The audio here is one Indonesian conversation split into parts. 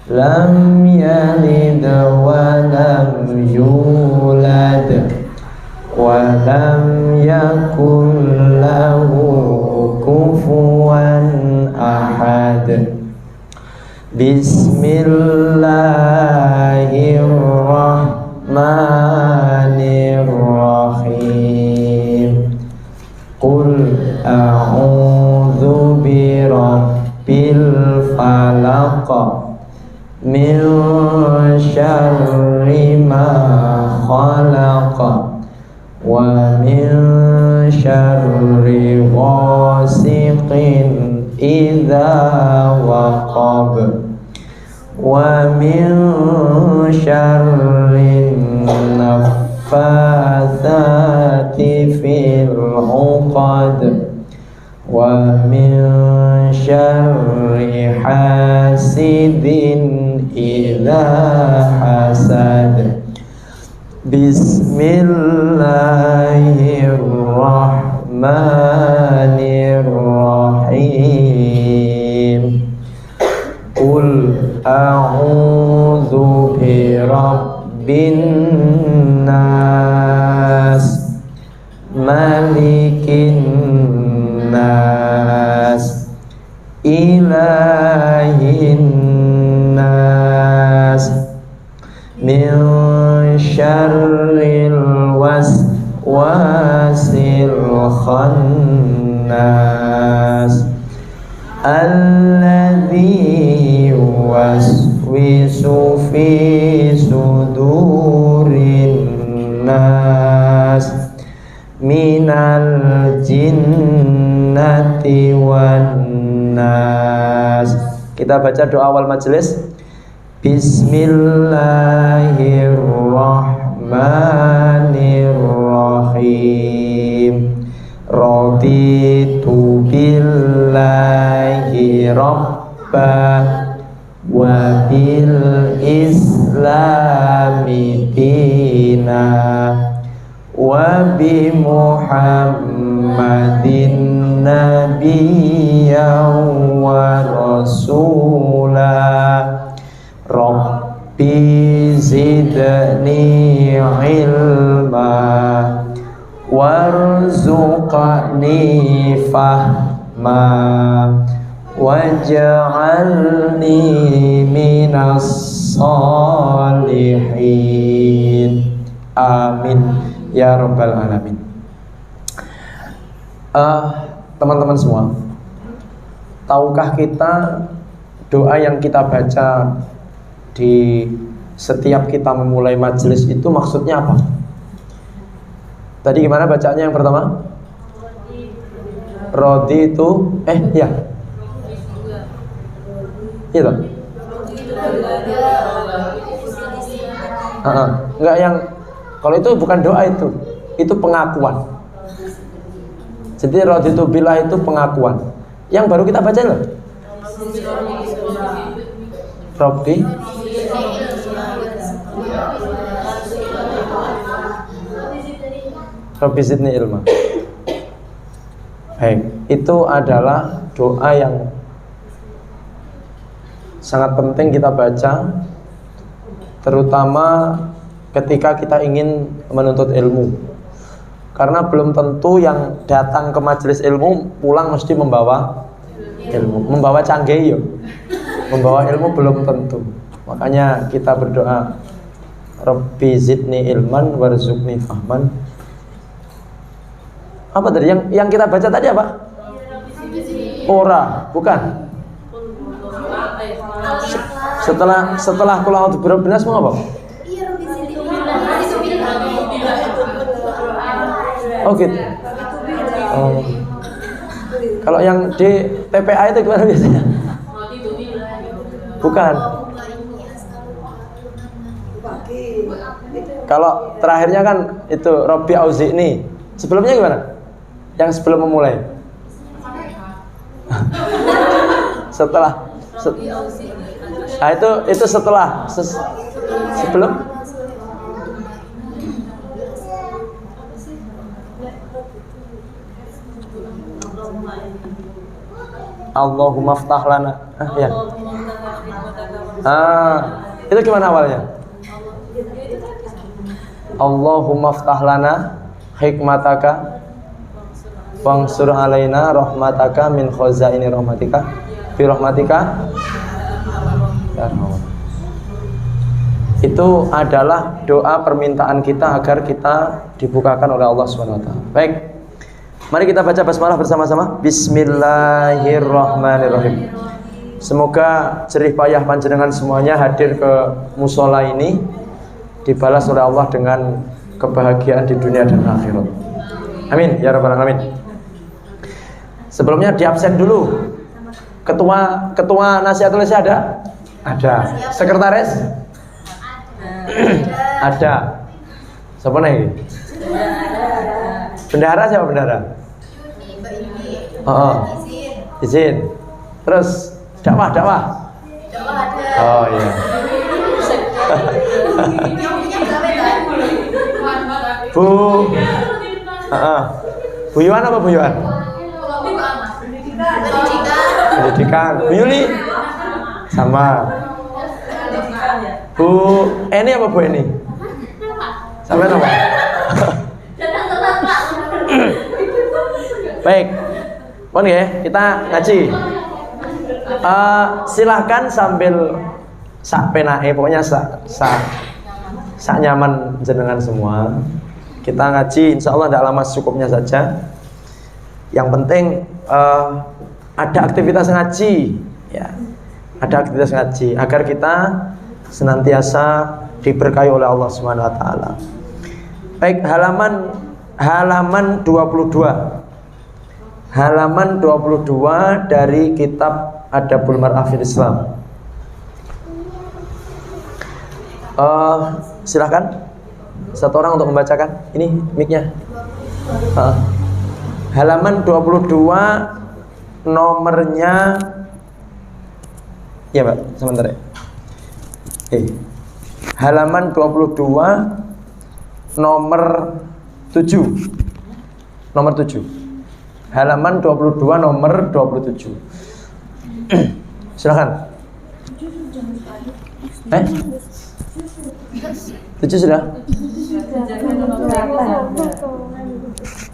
lam yalid wa lam yulad wa lam yakul lahu kufuwan ahad. Bismillahirrahmanirrahim. Qul a'udzu birabbil falaq min syarri ma khalaq wa min syarri ghasiqin idza waqab wa min syarri naffatsati fil 'uqad wa min syarri hasidin idza hasad. Bismillahirrahmanirrahim. Qul a'udzu birabbin nas, malikin nas, ilahin nas, min syarril waswasil khannas alladzi yuwaswisu fi sudurin nas minal jinnati wan nas. Kita baca doa awal majelis. Bismillahirrahmanirrahim. Raditu billahi rabba wa bil islami dina wa bi muhammadin nabiyyan wa rasula. Rabbi zidni ilma warzuqni fahma waj'alni minas salihin. Amin ya rabbal alamin. Teman-teman semua, tahukah kita doa yang kita baca di setiap kita memulai majelis itu maksudnya apa? Tadi gimana bacanya yang pertama? Rodi itu ya. Itu. Enggak, yang kalau itu bukan doa, itu pengakuan. Jadi rodi itu billah itu pengakuan. Yang baru kita baca loh. Rabbi zidni ilma. Baik, itu adalah doa yang sangat penting kita baca, terutama ketika kita ingin menuntut ilmu. Karena belum tentu yang datang ke majelis ilmu pulang mesti membawa ilmu, membawa canggih yo. Membawa ilmu belum tentu. Makanya kita berdoa, Rabbi zidni ilman warzuqni fahman. Apa tadi yang kita baca tadi apa? Ora, bukan. Setelah qul a'udzu birabbin nas mau apa? Oh gitu. Kalau yang di TPA itu gimana biasanya? Bukan. Kalau terakhirnya kan itu Rabbi auzi'ni. Sebelumnya gimana? Yang sebelum memulai. Setelah. Itu setelah. Sebelum. Allahumma ftah lana. Ya. Itu gimana awalnya? Allahumma ftah lana hikmataka wangsur alaina rahmataka min khazaini rahmatika bi rahmatika ya rahmat. Itu adalah doa permintaan kita agar kita dibukakan oleh Allah SWT. Baik, mari kita baca basmalah bersama-sama. Bismillahirrahmanirrahim. Semoga jerih payah panjenengan semuanya hadir ke musola ini dibalas oleh Allah dengan kebahagiaan di dunia dan akhirat. Amin ya rabbal alamin. Sebelumnya diabsen dulu. Ketua Nasihatul Isya ada? Ada. Sekretaris? Ada. Siapa nih? Bendahara siapa bendahara? Izin. Terus dakwah ada. Oh iya. Bu Yuan apa Bu Yuan? Pendidikan. Bu Yuli? Sama. Bu Eni apa Bu Eni? Sampai apa? Baik. Mohon ya, kita ngaji. Silahkan sambil sak penae, pokoknya sak nyaman jenengan semua. Kita ngaji, insya Allah tidak lama, cukupnya saja. Yang penting ada aktivitas ngaji, ya, ada aktivitas ngaji agar kita senantiasa diberkahi oleh Allah Subhanahu Wa Taala. Baik, halaman 22. Halaman 22 dari kitab Adabul Mar'ah fil Islam. Silakan satu orang untuk membacakan. Ini mic-nya. Halaman 22 nomornya ya Pak, sebentar ya. Halaman 22 nomor 7. Nomor 7. Halaman 22 nomor 27. Silakan. 7 sudah?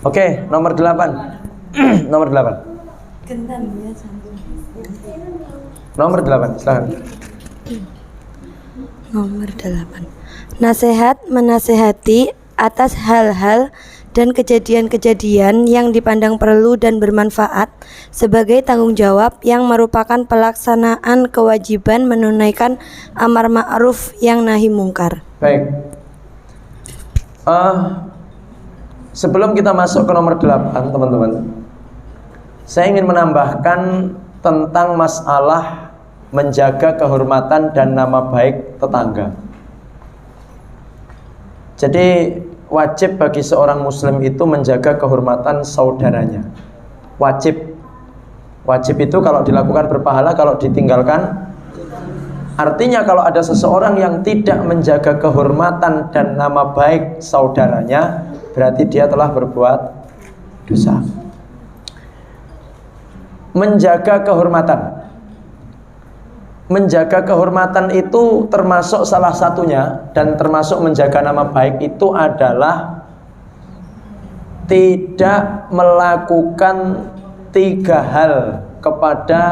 Oke, nomor 8. Nomor 8. Nomor 8, silakan. Nomor 8. Nasihat menasehati atas hal-hal dan kejadian-kejadian yang dipandang perlu dan bermanfaat sebagai tanggung jawab yang merupakan pelaksanaan kewajiban menunaikan amar ma'ruf yang nahi mungkar. Baik. Sebelum kita masuk ke nomor 8, teman-teman, saya ingin menambahkan tentang masalah menjaga kehormatan dan nama baik tetangga. Jadi wajib bagi seorang muslim itu menjaga kehormatan saudaranya. Wajib. Wajib itu kalau dilakukan berpahala, kalau ditinggalkan. Artinya kalau ada seseorang yang tidak menjaga kehormatan dan nama baik saudaranya, berarti dia telah berbuat dosa. Menjaga kehormatan. Menjaga kehormatan itu termasuk salah satunya, dan termasuk menjaga nama baik itu adalah tidak melakukan 3 hal kepada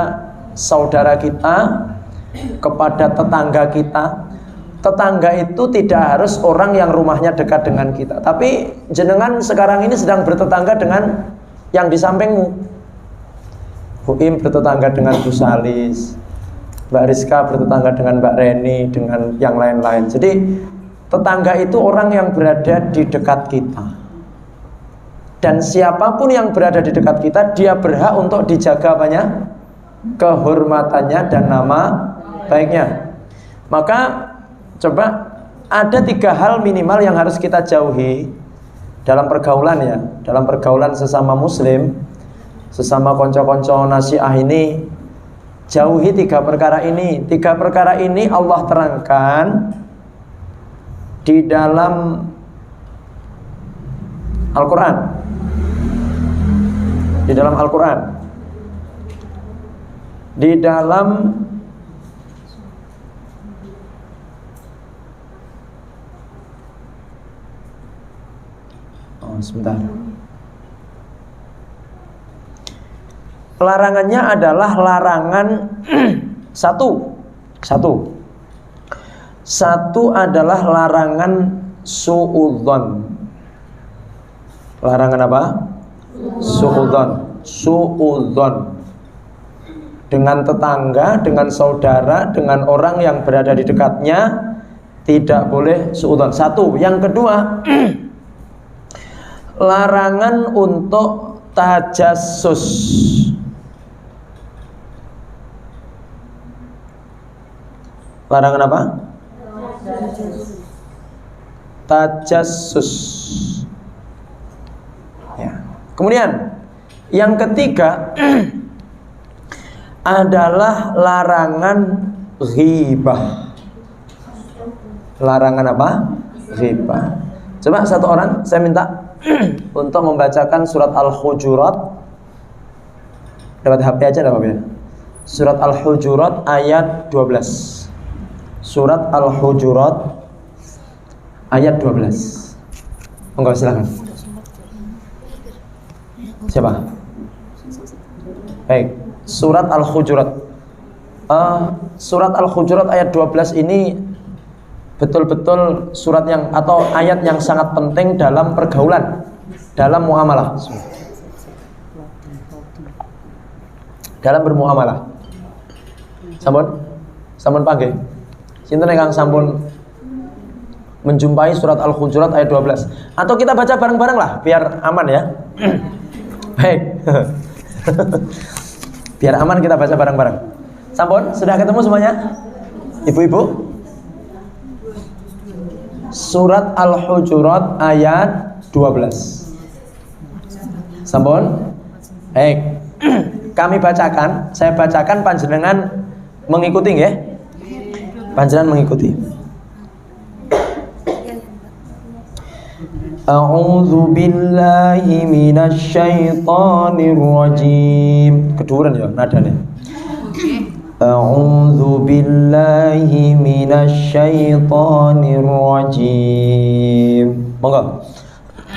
saudara kita, kepada tetangga kita. Tetangga itu tidak harus orang yang rumahnya dekat dengan kita, tapi jenengan sekarang ini sedang bertetangga dengan yang di sampingmu. Bu Im bertetangga dengan Bu Salis, Mbak Rizka bertetangga dengan Mbak Reni, dengan yang lain-lain. Jadi tetangga itu orang yang berada di dekat kita. Dan siapapun yang berada di dekat kita, dia berhak untuk dijaga apanya? Kehormatannya dan nama baiknya. Maka coba ada 3 hal minimal yang harus kita jauhi dalam pergaulan ya, dalam pergaulan sesama muslim, sesama konco-konco nasiah ini. Jauhi 3 perkara ini. 3 perkara ini Allah terangkan di dalam Al-Quran. Di dalam Al-Quran. Di dalam sebentar. Larangannya adalah larangan satu adalah larangan suudzon. Larangan apa? Suudzon dengan tetangga, dengan saudara, dengan orang yang berada di dekatnya, tidak boleh suudzon. Satu. Yang kedua, larangan untuk tajassus. Larangan apa? Tajassus. Ya. Kemudian yang ketiga adalah larangan ghibah. Larangan apa? Ghibah. Coba satu orang saya minta untuk membacakan surat Al-Hujurat. Dapat HP aja enggak apa-apa ya? Surat Al-Hujurat ayat 12. Surat Al-Hujurat ayat 12. Monggo silakan. Siapa? Baik, surat Al-Hujurat. Surat Al-Hujurat ayat 12 ini betul-betul surat yang atau ayat yang sangat penting dalam pergaulan, dalam muamalah. Dalam bermuamalah. Sampun panggih. Sinten ingkang sampun menjumpai surat Al-Hujurat ayat 12. Atau kita baca bareng-bareng lah biar aman ya. Baik. Biar aman kita baca bareng-bareng. Sampun, sudah ketemu semuanya? Ibu-ibu? Surat Al-Hujurat ayat 12. Sampun? Baik. Kami bacakan, saya bacakan panjenengan mengikuti nggih? Panjenengan mengikuti. A'udzu billahi minasy syaithanir rajim. Keduren ya nadane. A'udzu billahi minasy syaithanir rajim. Monggo.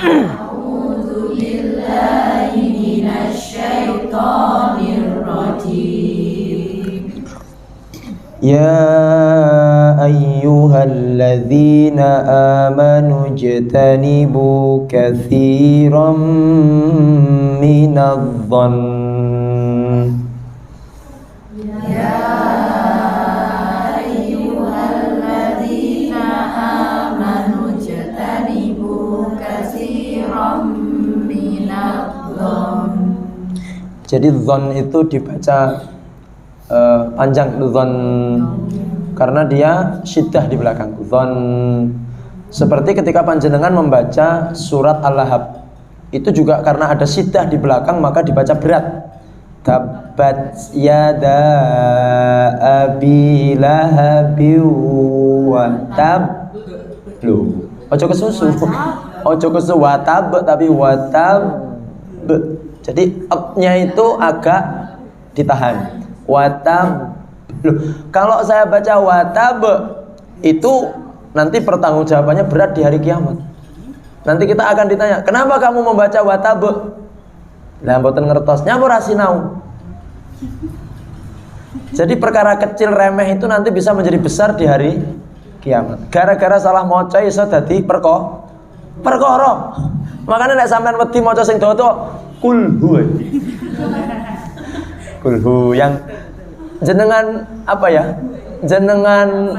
A'udzu billahi minasy syaithanir rajim. Ya ayyuhalladzina amanu ijtanibu katsiran minadh-dhann. Ya ayyuhalladzina amanu ijtanibu katsiran minadh-dhann. Jadi dhon itu dibaca panjang dhon karena dia syiddah di belakang. Dhon seperti ketika panjenengan membaca surat Al-Lahab itu juga karena ada syiddah di belakang maka dibaca berat. Tabbat yada abi lahabi wa tab. Loh, ojo kesusu. Ojo kesusu wa tab tapi wa tab. Jadi up-nya itu agak ditahan. Watab. Loh, kalau saya baca watab itu nanti pertanggungjawabannya berat di hari kiamat. Nanti kita akan ditanya, "Kenapa kamu membaca watab?" Lah mboten ngertos, nyapa ra sinau. Jadi perkara kecil remeh itu nanti bisa menjadi besar di hari kiamat. Gara-gara salah maca iso dadi perkara. Makanya nek sampean wedi maca sing dawa kulhu. Kulhu yang jenengan apa ya? Jenengan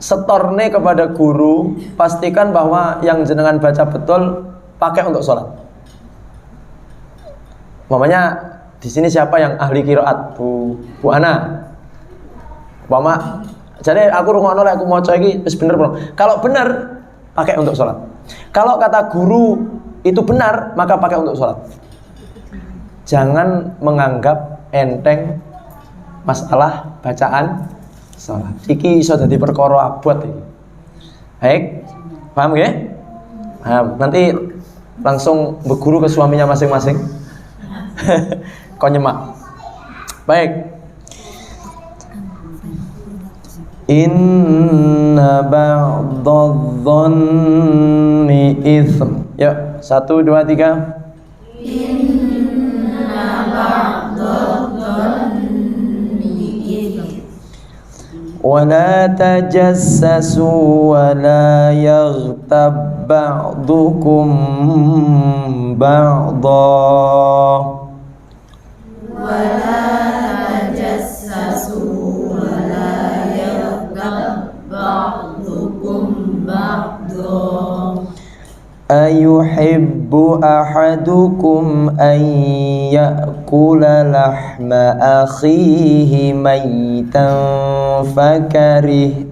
setorne kepada guru, pastikan bahwa yang jenengan baca betul pakai untuk sholat. Mamanya di sini siapa yang ahli qiraat? Bu Ana. Mama, jadi aku rungokno lek aku maca iki wis bener, Bro. Kalau bener pakai untuk sholat. Kalau kata guru itu benar, maka pakai untuk sholat. Jangan menganggap enteng masalah bacaan sholat. Iki iso dadi perkara abot iki. Baik, paham nggih? Paham. Nanti langsung berguru ke suaminya masing-masing. Kau nyemak. Baik. Inna ba'dadh-dhanni itsm. Ya. 1, 2, 3. ولا تجسسوا ولا يغتب بعضكم بعضا أيحب أحدكم أن يأكل لحم أخيه ميتا فكرهتموه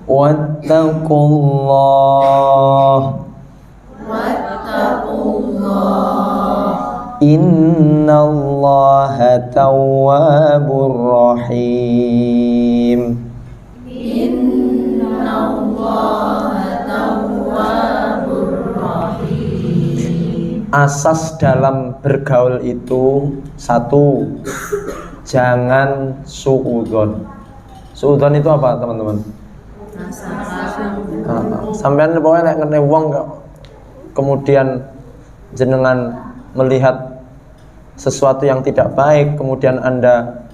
واتقوا الله Innallaha tawwabur rahim. Asas dalam bergaul itu 1, jangan suudzon. Suudzon itu apa teman-teman? Sampean pokoknya nek ngene wong kemudian jenengan melihat sesuatu yang tidak baik, kemudian Anda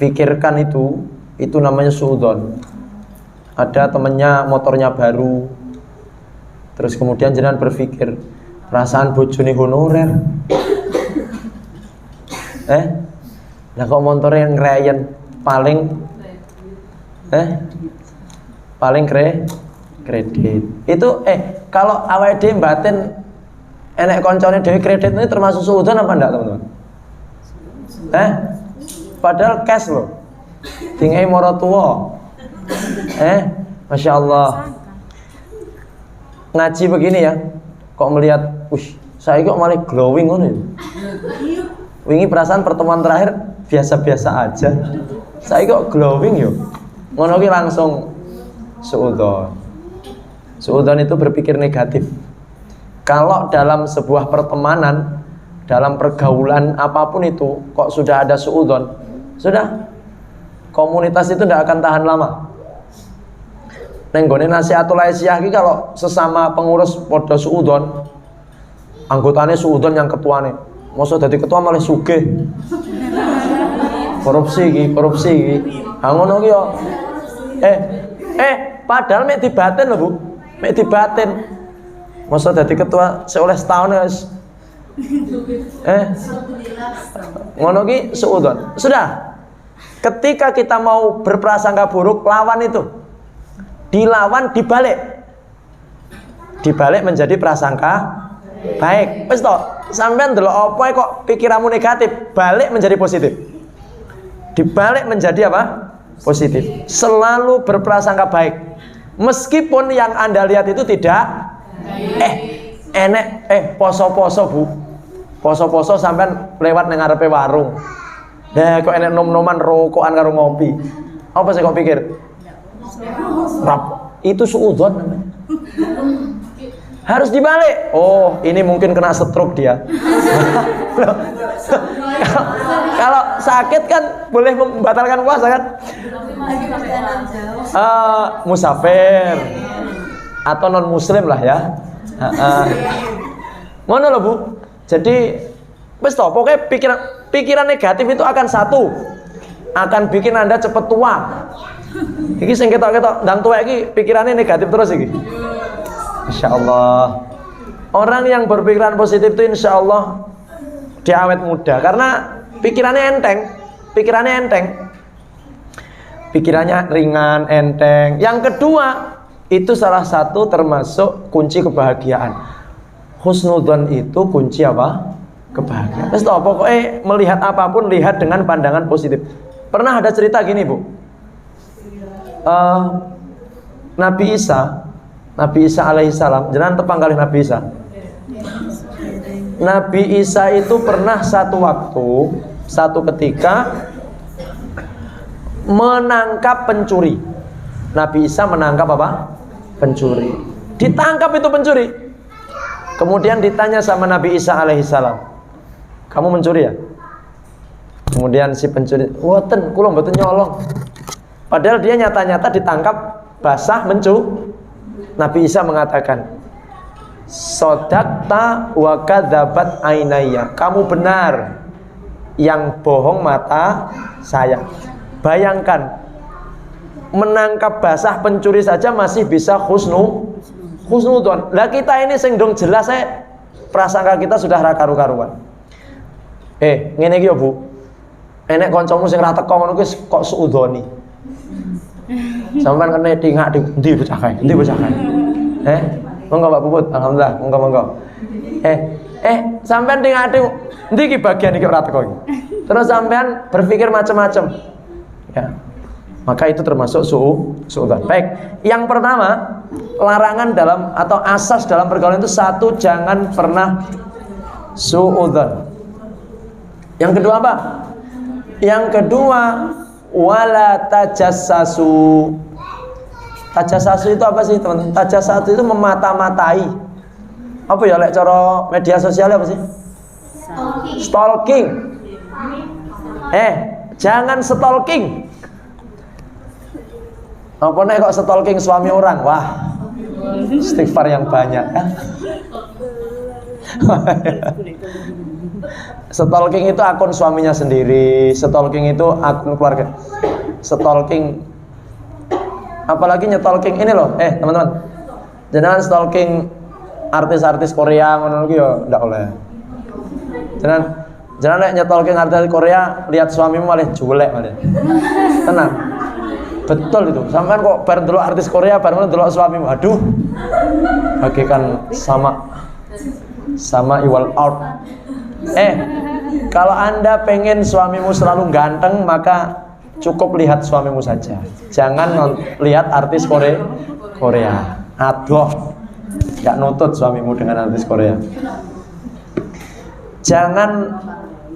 pikirkan itu namanya suudzon. Ada temennya motornya baru, terus kemudian jenengan berpikir perasaan bojone honorer. Lah kok motornya ngreyen paling kredit. Itu kalau awake dhewe batin enek koncone dhewe kredit ini termasuk suudzon apa enggak, teman-teman? Padahal cash loh. Dingai moro tuwa. Masya Allah. Ngaji begini ya, kok melihat, saya kok malah glowing ngono ya. Wingi perasaan pertemuan terakhir biasa-biasa aja. Saya kok glowing yo. Ngono ki langsung suudzon. Suudzon itu berpikir negatif. Kalau dalam sebuah pertemanan, dalam pergaulan apapun itu, kok sudah ada suudzon, sudah komunitas itu tidak akan tahan lama. Nenggone nasihatul aisyah iki kalau sesama pengurus podo suudzon, anggotanya suudzon yang ketuane, masa dadi ketua malah sugih. Korupsi iki. Ha ngono ki yo. Padahal mek dibatin lho, Bu. Mek dibatin. Masa dadi ketua seoleh setahun guys. Ngono ki suudzon. Sudah. Ketika kita mau berprasangka buruk, lawan itu. Dilawan, dibalik. Dibalik menjadi prasangka baik. Wis to, sampean ndelok apa kok pikiranmu negatif, balik menjadi positif. Dibalik menjadi apa? Positif. Selalu berprasangka baik. Meskipun yang Anda lihat itu tidak poso-poso, Bu. Poso-poso sampean lewat nang ngarepe warung. Kok enek nom-noman rokokan karo ngopi. Apa sih kok pikir? Itu suudzon namanya. Harus dibalik. Oh, ini mungkin kena stroke dia. Kalau sakit kan boleh membatalkan puasa kan? Musafir atau non muslim lah ya. Ngono lho, Bu. Jadi wis to, pokoknya pikiran negatif itu akan bikin Anda cepat tua. Iki sing ketok-ketok ndang tuwek iki pikirannya negatif terus iki. Insyaallah. Orang yang berpikiran positif itu insyaallah dia awet muda karena pikirannya enteng. Pikirannya ringan, enteng. Yang kedua, itu salah satu termasuk kunci kebahagiaan. Husnudzon itu kunci apa? Kebahagiaan. Terus pokoknya melihat apapun lihat dengan pandangan positif. Pernah ada cerita gini, Bu. Nabi Isa alaihissalam, jenengan tepang kali Nabi Isa. Nabi Isa itu pernah satu ketika menangkap pencuri. Nabi Isa menangkap apa? Pencuri. Ditangkap itu pencuri. Kemudian ditanya sama Nabi Isa alaihissalam, kamu mencuri ya? Kemudian si pencuri, "Woten, kula mboten nyolong." Padahal dia nyata-nyata ditangkap basah mencuri. Nabi Isa mengatakan, "Sodakta wa kadzabat ainaya." Kamu benar, yang bohong mata saya. Bayangkan, menangkap basah pencuri saja masih bisa husnudon. Lah kita ini sing dong jelas prasangka kita sudah ra karu-karuan. Ngene iki ya, Bu. Enek kancamu sing ra teko ngono kuwi kok suudoni. Sampeyan kene tingak ndi bocah kae? Ndi bocah kae? Monggo Pak Puput, alhamdulillah, monggo. Sampeyan tingak ndi iki bagian iki ora teko iki. Terus sampeyan berpikir macam-macam. Ya. Maka itu termasuk suudzon. Baik, yang pertama, larangan dalam atau asas dalam pergaulan itu satu, jangan pernah suudzon. Yang kedua apa? Yang kedua, wala tajassasu. Tajassasu itu apa sih, teman-teman? Tajassasu itu memata-matai. Apa ya lek cara media sosial apa sih? Stalking. Jangan stalking. Apa nih kok stalking suami orang? Wah, istighfar yang banyak kan? Stalking itu akun suaminya sendiri, stalking itu akun keluarga, stalking, apalagi nyestalking ini loh, teman-teman, jangan stalking artis-artis Korea ngono iki ya ndak oleh. Jangan nyestalking artis Korea, lihat suamimu malah julek malah. Tenang. Betul itu. Sampean kok bareng delok artis Korea, bareng delok suamimu. Aduh. Bagaikan sama iwal out. Kalau Anda pengen suamimu selalu ganteng, maka cukup lihat suamimu saja. Jangan lihat artis Korea. Aduh. Enggak nutut suamimu dengan artis Korea. Jangan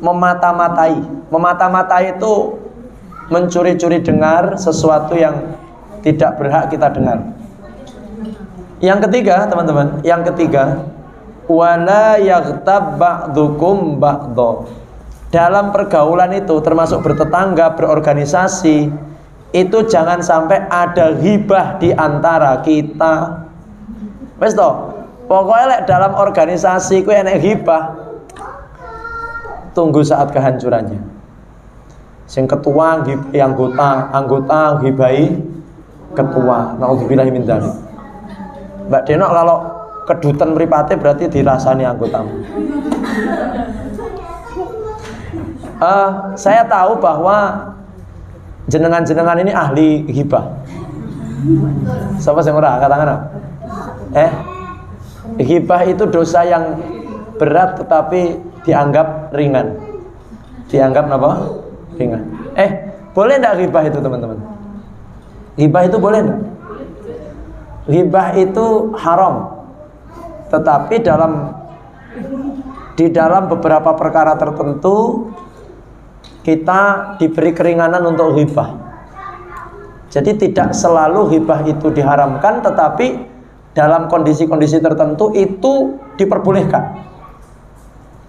memata-matai. Memata-matai itu mencuri-curi dengar sesuatu yang tidak berhak kita dengar. Yang ketiga, teman-teman, wala yaghtab ba'dukum ba'dha. Dalam pergaulan itu termasuk bertetangga, berorganisasi, itu jangan sampai ada ghibah di antara kita. Wes toh, pokoknya dalam organisasi ku enek ghibah, tunggu saat kehancurannya. Sing ketua ngibai anggota ngibai ketua. Nauzubillahi min dzalik. Mbak Denok kalau kedutan mripate berarti dirasani anggotamu. Saya tahu bahwa jenengan-jenengan ini ahli ghibah. Siapa sing ora katakan? Ghibah itu dosa yang berat tetapi dianggap ringan. Dianggap apa? Ringan. Boleh enggak ghibah itu, teman-teman? Ghibah itu boleh enggak? Ghibah itu haram. Tetapi di dalam beberapa perkara tertentu kita diberi keringanan untuk ghibah. Jadi tidak selalu ghibah itu diharamkan, tetapi dalam kondisi-kondisi tertentu itu diperbolehkan.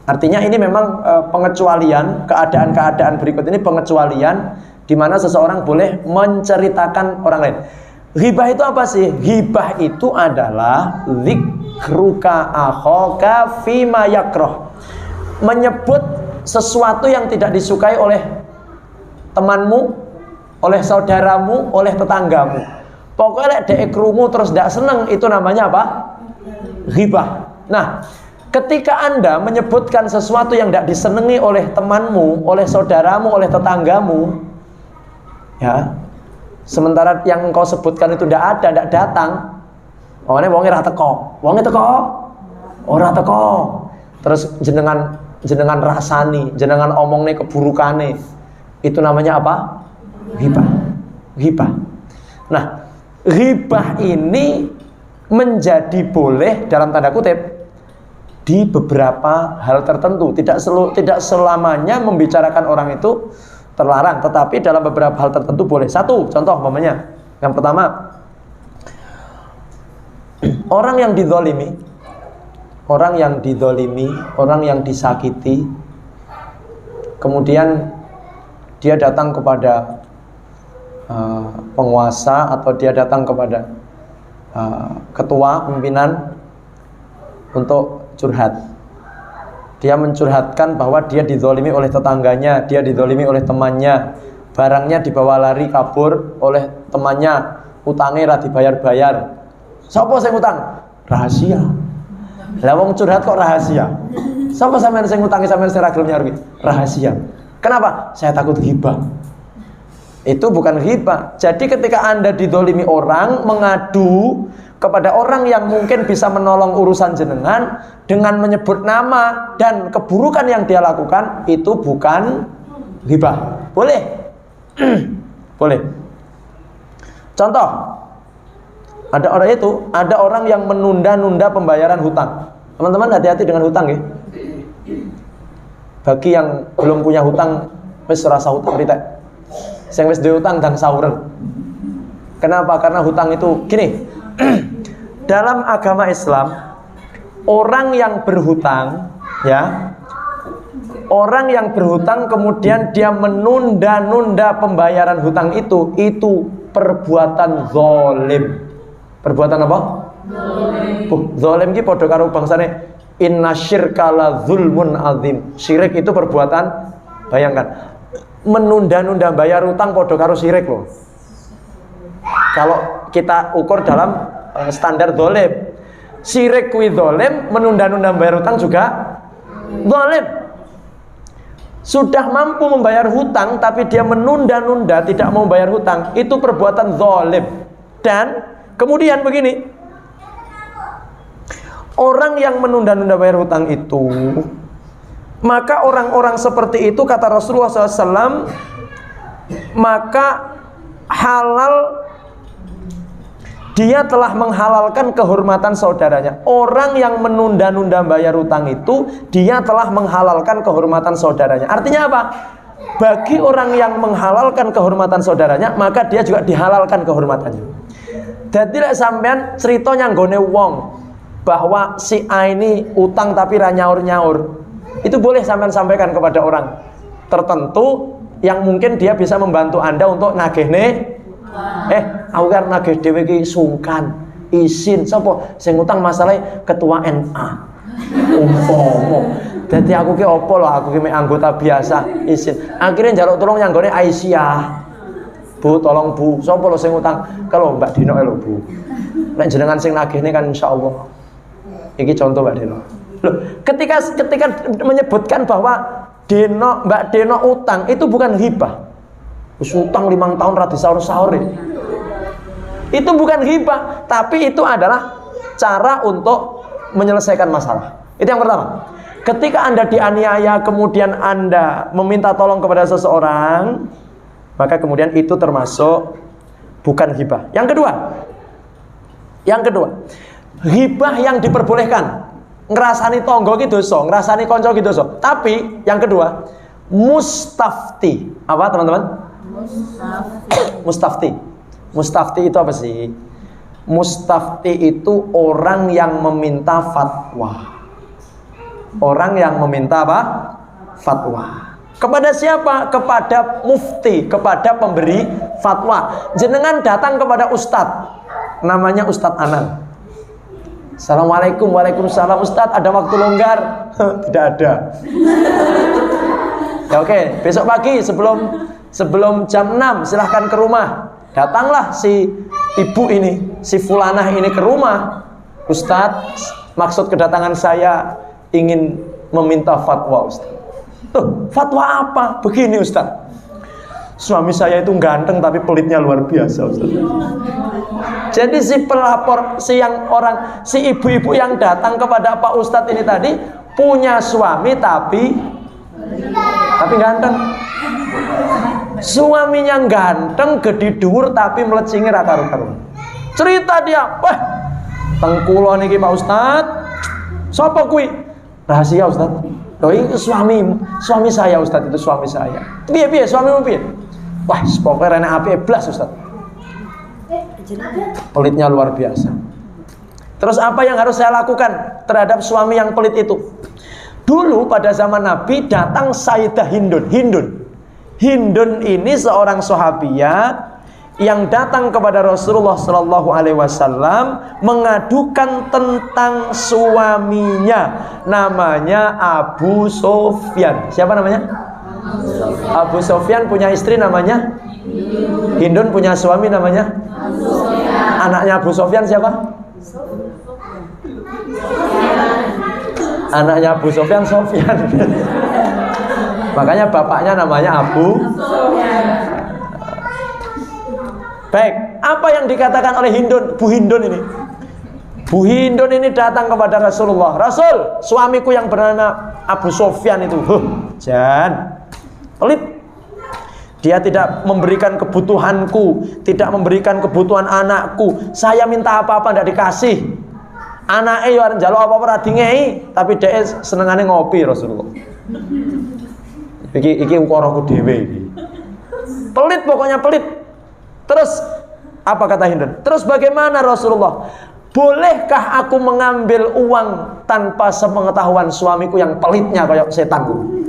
Artinya ini memang pengecualian, keadaan-keadaan berikut ini pengecualian di mana seseorang boleh menceritakan orang lain. Ghibah itu apa sih? Ghibah itu adalah dzikruka akhaka fima yakrah. Menyebut sesuatu yang tidak disukai oleh temanmu, oleh saudaramu, oleh tetanggamu. Pokoknya dek krungu terus ndak seneng, itu namanya apa? Ghibah. Nah, ketika Anda menyebutkan sesuatu yang tidak disenangi oleh temanmu, oleh saudaramu, oleh tetanggamu, ya, sementara yang engkau sebutkan itu tidak ada, tidak datang, wonge ora teko, ora teko, terus jenengan rasani, jenengan omongne keburukane, itu namanya apa? Ghibah. Nah, ghibah ini menjadi boleh dalam tanda kutip di beberapa hal tertentu. Tidak selamanya membicarakan orang itu terlarang, tetapi dalam beberapa hal tertentu boleh. Satu contoh umpamanya, yang pertama, orang yang dizalimi orang yang didolimi, orang yang disakiti, kemudian dia datang kepada penguasa atau dia datang kepada ketua pimpinan untuk curhat. Dia mencurhatkan bahwa dia didolimi oleh tetangganya, dia didolimi oleh temannya, barangnya dibawa lari kabur oleh temannya, utangnya ra dibayar-bayar. Sapa sing utang? Rahasia. Lah wong curhat kok rahasia? Sapa sampean sing utangi sampean sing ra gelem nyaruhi? Rahasia. Kenapa? Saya takut ghibah. Itu bukan ghibah. Jadi ketika Anda didolimi orang, mengadu kepada orang yang mungkin bisa menolong urusan jenengan dengan menyebut nama dan keburukan yang dia lakukan, itu bukan ghibah. Boleh? Boleh. Contoh, ada orang yang menunda-nunda pembayaran hutang. Teman-teman hati-hati dengan hutang ya. Bagi yang belum punya hutang, wis rasa hutang ritek. Sing wis duwe hutang dan sauren. Kenapa? Karena hutang itu gini. Dalam agama Islam, orang yang berhutang, ya, orang yang berhutang kemudian dia menunda-nunda pembayaran hutang itu perbuatan zalim. Perbuatan apa? Zalim ki padha karo bangsane inna syirka la zulmun azim. Syirik itu perbuatan, bayangkan, menunda-nunda bayar hutang padha karo syirik loh. Kalau kita ukur dalam standar zalim, syirik kuwi zalim, menunda-nunda bayar hutang juga zalim. Sudah mampu membayar hutang tapi dia menunda-nunda tidak mau bayar hutang, itu perbuatan zalim. Dan kemudian begini, orang yang menunda-nunda bayar hutang itu, maka orang-orang seperti itu kata Rasulullah SAW, maka halal, dia telah menghalalkan kehormatan saudaranya. Orang yang menunda-nunda bayar hutang itu, dia telah menghalalkan kehormatan saudaranya. Artinya apa? Bagi orang yang menghalalkan kehormatan saudaranya, maka dia juga dihalalkan kehormatannya. Jadi lek sampean cerita nyanggone wong bahwa si A ini utang tapi ra nyaur-nyaur, itu boleh sampean sampaikan kepada orang tertentu yang mungkin dia bisa membantu Anda untuk nagehne. Aku kan nageh dhewe iki sungkan, izin sapa sing utang masalah ketua NA. Umpama dadi aku ki opo lho, aku ki mek anggota biasa, izin. Akhirnya njaluk tolong nyanggone Aisyah. Bu, tolong Bu, sapa lho sing utang? Kalau Mbak Dino lho Bu. Nek jenengan sing nagihne kan insyaallah. Iki contoh Mbak Dino. Loh, ketika menyebutkan bahwa Mbak Dino utang, itu bukan hibah. Wis utang 5 tahun ra disaur-saur. Itu bukan hibah, tapi itu adalah cara untuk menyelesaikan masalah. Itu yang pertama. Ketika Anda dianiaya, kemudian Anda meminta tolong kepada seseorang, maka kemudian itu termasuk bukan hibah. Yang kedua, hibah yang diperbolehkan. Ngrasani tonggo ki dosa, ngrasani kanca ki dosa. Tapi yang kedua, mustafti. Apa teman-teman? Mustafti. Mustafti itu apa sih? Mustafti itu orang yang meminta fatwa. Orang yang meminta apa? Fatwa. Kepada siapa? Kepada mufti, kepada pemberi fatwa. Jenengan datang kepada ustadz, namanya Ustadz Anan. Assalamualaikum, waalaikumsalam Ustadz, ada waktu longgar? Tidak ada. Ya oke, besok pagi sebelum jam 6 silahkan ke rumah. Datanglah si ibu ini, si fulanah ini ke rumah. Ustadz, maksud kedatangan saya ingin meminta fatwa Ustadz. Tuh, fatwa apa? Begini Ustadz, suami saya itu ganteng tapi pelitnya luar biasa Ustadz. Jadi si pelapor, si ibu-ibu yang datang kepada Pak Ustadz ini tadi punya suami tapi ganteng. Suaminya ganteng, gede dhuwur tapi melecingi ra karu-karuan. Cerita dia, wah, tengkulo niki Pak Ustadz. Sapa kuwi? Rahasia Ustadz. Loh, ini suami saya Ustadz, itu suami saya. Piye suamimu piye? Wah, pokoknya renek api blas Ustadz. Pelitnya luar biasa. Terus apa yang harus saya lakukan terhadap suami yang pelit itu? Dulu pada zaman Nabi datang Sayyidah Hindun. Hindun ini seorang sahabiah yang datang kepada Rasulullah Shallallahu Alaihi Wasallam mengadukan tentang suaminya, namanya Abu Sofyan. Siapa namanya? Abu Sofyan punya istri namanya Hindun, punya suami namanya Anaknya Abu Sofyan siapa? Anaknya Abu Sofyan, Sofyan. Makanya bapaknya namanya Abu. Baik, apa yang dikatakan oleh Hindun, Bu Hindun ini? Bu Hindun ini datang kepada Rasulullah. Rasul, suamiku yang bernama Abu Sofyan itu, jangan pelit. Dia tidak memberikan kebutuhanku, tidak memberikan kebutuhan anakku. Saya minta apa-apa tidak dikasih. Anaknya yo arep njaluk apa-apa ora dingei, tapi dhek senengane ngopi Rasulullah. Iki ukaraku dhewe iki. Pelit, pokoknya pelit. Terus apa kata Hindun? Terus bagaimana Rasulullah? Bolehkah aku mengambil uang tanpa sepengetahuan suamiku yang pelitnya kayak setanku?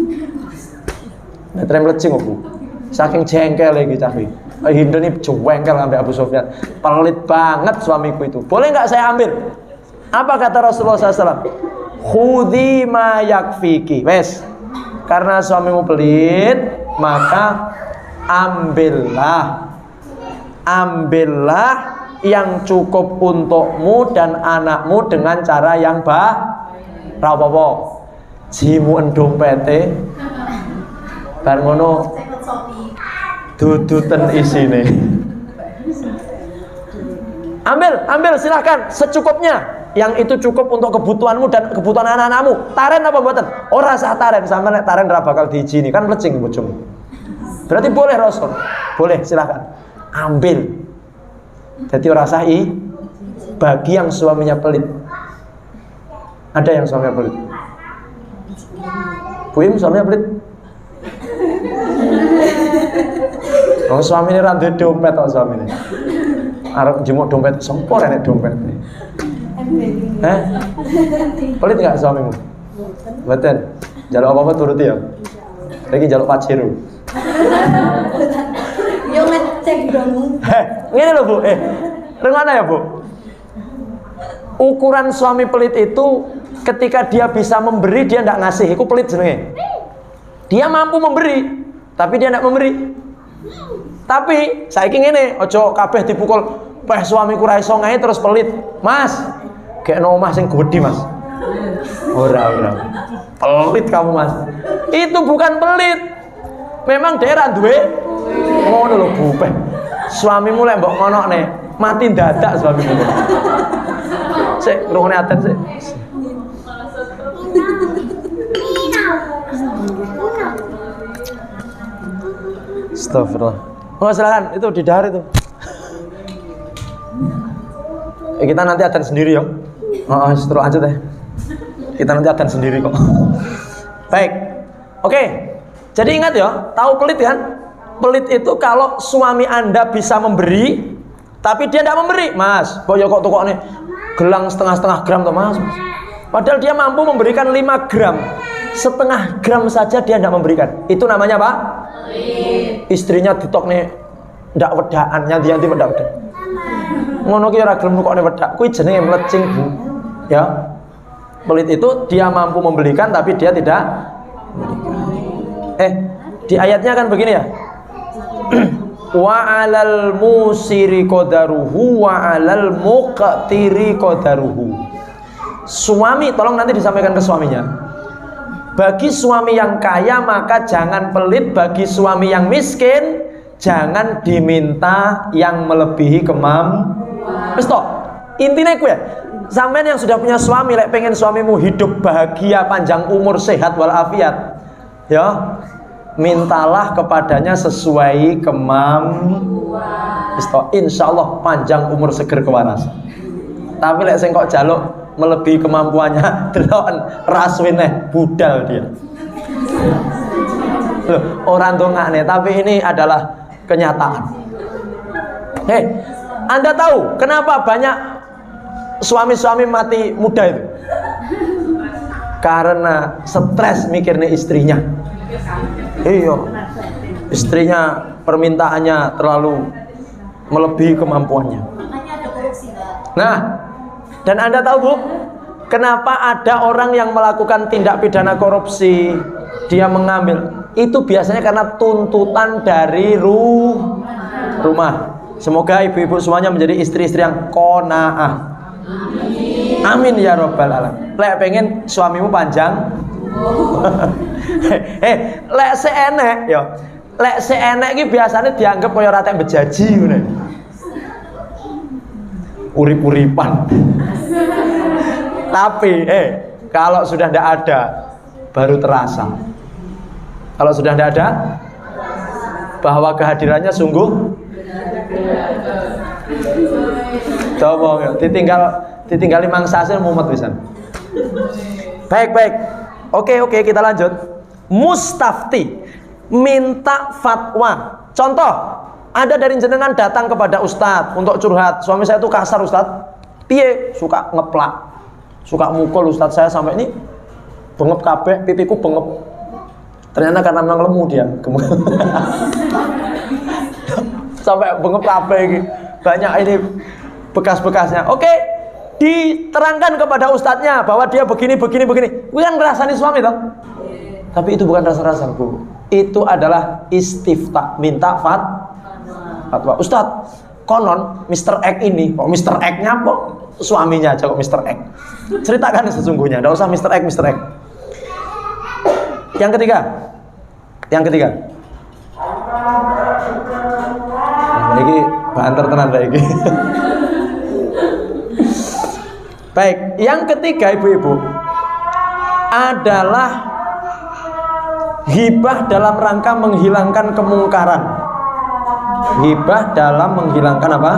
Netrem lecing aku. Saking jengkel lagi cafi. Hindun ini jengkel sampai Abu Sofyan. Pelit banget suamiku itu. Boleh nggak saya ambil? Apa kata Rasulullah SAW? Khudhi ma yakfiki. Wes, karena suamimu pelit, maka ambillah yang cukup untukmu dan anakmu dengan cara yang baik. Ra apa-apa. Jimu endong pete. Bar ngono dudutan isine. Ambil silahkan secukupnya. Yang itu cukup untuk kebutuhanmu dan kebutuhan anak-anakmu. Taren apa mboten? Ora sah taren, sampeyan nek taren ora bakal diijini, kan plecing bojomu. Berarti boleh Rasul. Boleh, silahkan. Ambil. Jadi ora sah bagi yang suaminya pelit. Ada yang suaminya pelit? Bu Im suaminya pelit? Oh, suami ini rantai dompet atau suami ini? Arab jemuk dompet, sempor enek dompet. Pelit nggak suamimu? Betul. Jaluk apa-apa turuti ya. Lagi jaluk paciru. Yo ngecek dong. Ngene lho Bu. Rengana ya Bu. Ukuran suami pelit itu ketika dia bisa memberi dia ndak ngasih, itu pelit jenenge. Dia mampu memberi, tapi dia ndak memberi. Tapi saiki ngene, ojo kabeh dipukul, "Peh suamiku ra iso ngae terus pelit." Mas, gekno omah sing gedhi, Mas. Ora. Pelit kamu, Mas. Itu bukan pelit. Memang daerah duwe ngono lho, Bu. Peh. Suamimu lek mbok ngonokne, mati dadak suamimu. Sik, ngrungokne aten sik. Astagfirullah. Oh silakan, itu di dahar itu. Kita nanti akan sendiri ya. Terus lanjut deh. Kita nanti akan sendiri kok. Baik. Oke. Jadi ingat ya, tahu pelit kan? Pelit itu kalau suami Anda bisa memberi, tapi dia tidak memberi. Mas, kok ya kok tukokne gelang setengah-setengah gram tuh Mas. Padahal dia mampu memberikan 5 gram. Setengah gram saja dia tidak memberikan. Itu namanya apa? Pelit. Istrinya ditokne ndak wedaan, nyanti-nyanti wedak. Ngono ki ora gelem nukokne wedak. Kuwi jenenge mlecing, Bu. Ya. Pelit itu dia mampu memberikan tapi dia tidak memberikan. Di ayatnya kan begini ya. Wa 'alal musiri qadaruhu wa 'alal muqtiri qadaruhu. Suami, tolong nanti disampaikan ke suaminya. Bagi suami yang kaya maka jangan pelit, bagi suami yang miskin jangan diminta yang melebihi kemampuan. Wis toh, intine kuwi ya. Sampeyan yang sudah punya suami, lek pengen suamimu hidup bahagia, panjang umur, sehat walafiat, ya, mintalah kepadanya sesuai kemampuan. Wis toh, insyaallah panjang umur, seger kewarasan. Tapi lek sing kok jaluk melebihi kemampuannya, deloken raswene budal dia. Loh, orang dongane, tapi ini adalah kenyataan. Anda tahu kenapa banyak suami-suami mati muda itu? Karena stres mikirnya istrinya. Iya, istrinya permintaannya terlalu melebihi kemampuannya. Nah, dan Anda tahu Bu, kenapa ada orang yang melakukan tindak pidana korupsi, dia mengambil, itu biasanya karena tuntutan dari rumah. Semoga ibu-ibu semuanya menjadi istri-istri yang qanaah. Amin ya robbal alamin. Lek pengen suamimu panjang. Lek seenek ya. Lek seenek iki biasanya dianggap kaya ora tek bejaji ngene. Urip-uripan. Tapi kalau sudah tidak ada baru terasa. Kalau sudah tidak ada bahwa kehadirannya sungguh coba ya, ditinggali mangsa hasil mumet pisan. Baik. Oke, kita lanjut. Mustafti minta fatwa. Contoh, ada dari jenengan datang kepada ustadz untuk curhat. Suami saya itu kasar ustadz. Piye? Suka ngeplak, suka mukul ustadz saya sampai ini bengep kabeh, pipiku bengep. Ternyata karena memang lemu dia. Sampai bengep kabeh iki. Banyak ini bekas-bekasnya. Oke, diterangkan kepada ustadznya bahwa dia begini. Kuwi kan ngrasani suami toh. Tapi itu bukan rasa-rasa, Bu. Itu adalah istifta, minta fatwa. Ustadz, konon Mr. X ini, kok Mr. X-nya kok suaminya aja kok Mr. X. Ceritakan sesungguhnya, enggak usah Mr. X. Yang ketiga. Nah, ini banter tenan iki. Baik, yang ketiga ibu-ibu adalah hibah dalam rangka menghilangkan kemungkaran. Hibah dalam menghilangkan apa?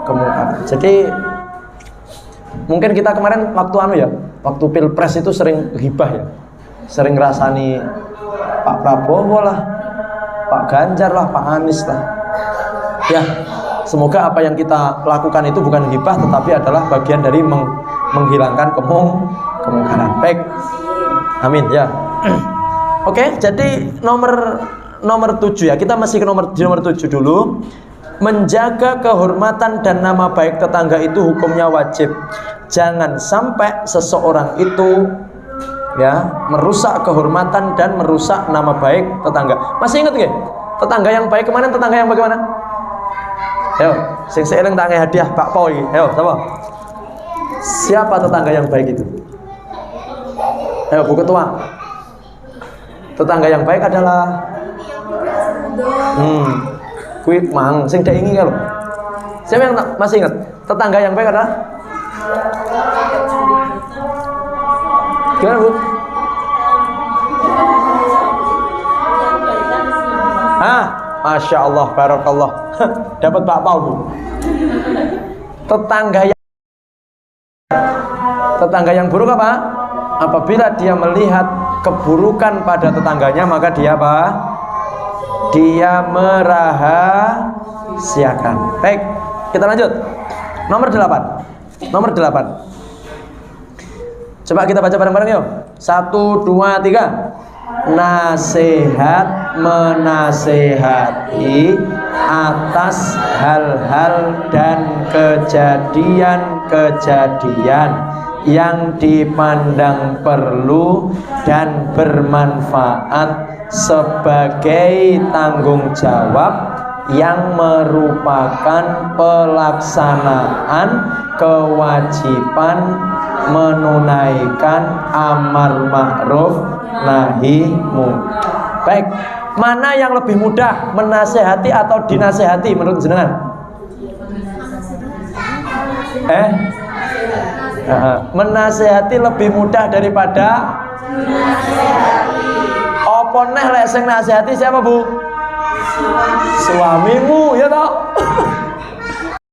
Kemungkaran. Jadi mungkin kita kemarin waktu pilpres itu sering hibah ya. Sering rasani Pak Prabowo lah, Pak Ganjar lah, Pak Anies lah. Ya, semoga apa yang kita lakukan itu bukan hibah tetapi adalah bagian dari menghilangkan kemungkaran. Baik. Amin ya. Oke, jadi nomor 7 ya. Kita masih ke nomor 7 dulu. Menjaga kehormatan dan nama baik tetangga itu hukumnya wajib. Jangan sampai seseorang itu ya merusak kehormatan dan merusak nama baik tetangga. Masih ingat nggih? Tetangga yang baik kemana? Tetangga yang bagaimana? Ayo, sing seeling tak hadiah Pak Pau iki. Ayo, siapa? Siapa tetangga yang baik itu? Ayo, Bu Ketua. Tetangga yang baik adalah kuwi mang sing dak ingi lho. Siapa yang masih ingat? Tetangga yang baik adalah gimana, Bu? Masya Allah, barakallah. Dapat bakpao, Bu. Tetangga yang buruk apa? Apabila dia melihat keburukan pada tetangganya, maka dia apa? Dia merahasiakan. Baik, kita lanjut. Nomor 8. Coba kita baca bareng-bareng yuk. 1, 2, 3. Nasihat menasehati atas hal-hal dan kejadian-kejadian yang dipandang perlu dan bermanfaat sebagai tanggung jawab yang merupakan pelaksanaan kewajiban menunaikan amar ma'ruf nahi munkar. Baik, mana yang lebih mudah, menasehati atau dinasehati menurut jenengan? Menasehati lebih mudah daripada apa neh lek sing nasehati siapa, Bu? Suamimu, ya toh?